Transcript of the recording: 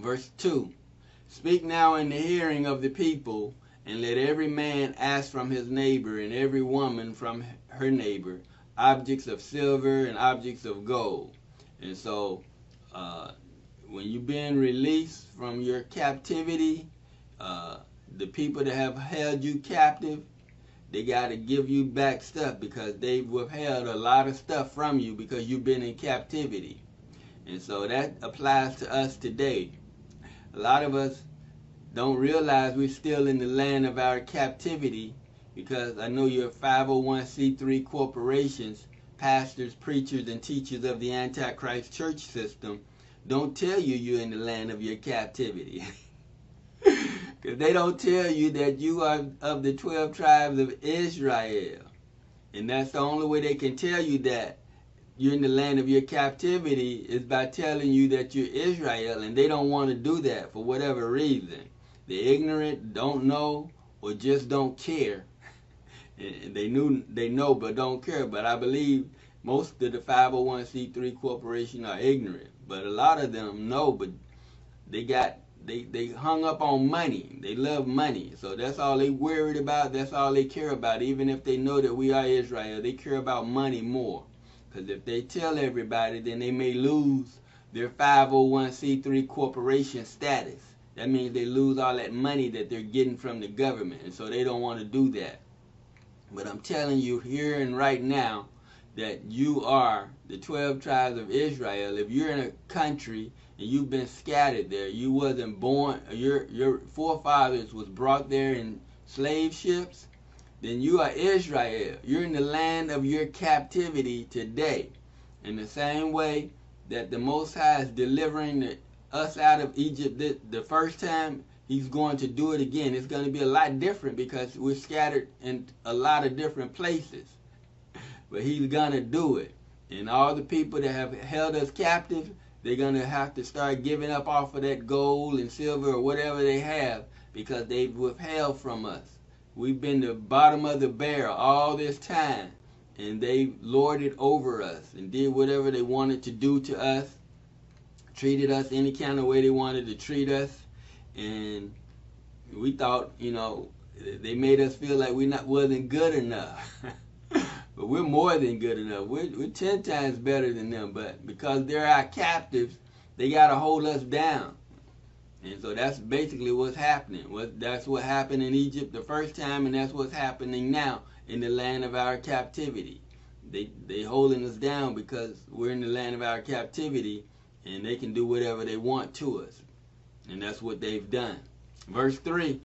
Verse 2. Speak now in the hearing of the people, and let every man ask from his neighbor, and every woman from her neighbor, objects of silver and objects of gold. And so, when you've been released from your captivity, the people that have held you captive, they got to give you back stuff, because they've withheld a lot of stuff from you because you've been in captivity. And so that applies to us today. A lot of us don't realize we're still in the land of our captivity, because I know your 501c3 corporations, pastors, preachers, and teachers of the Antichrist church system don't tell you you're in the land of your captivity. Because they don't tell you that you are of the 12 tribes of Israel. And that's the only way they can tell you that you're in the land of your captivity, is by telling you that you're Israel, and they don't want to do that for whatever reason. They're ignorant, don't know, or just don't care. And they know but don't care. But I believe most of the 501c3 corporations are ignorant. But a lot of them know, but they hung up on money. They love money. So that's all they worried about. That's all they care about. Even if they know that we are Israel, they care about money more. Because if they tell everybody, then they may lose their 501c3 corporation status. That means they lose all that money that they're getting from the government. And so they don't want to do that. But I'm telling you here and right now that you are the 12 tribes of Israel. If you're in a country and you've been scattered there, you wasn't born, your forefathers was brought there in slave ships, then you are Israel. You're in the land of your captivity today. In the same way that the Most High is delivering us out of Egypt the first time, He's going to do it again. It's going to be a lot different because we're scattered in a lot of different places. But He's going to do it. And all the people that have held us captive, they're going to have to start giving up off of that gold and silver or whatever they have, because they've withheld from us. We've been the bottom of the barrel all this time, and they lorded over us and did whatever they wanted to do to us, treated us any kind of way they wanted to treat us. And we thought, they made us feel like we wasn't good enough. But we're more than good enough. We're 10 times better than them. But because they're our captives, they got to hold us down. And so that's basically what's happening. That's what happened in Egypt the first time, and that's what's happening now in the land of our captivity. They holding us down because we're in the land of our captivity, and they can do whatever they want to us. And that's what they've done. Verse 3,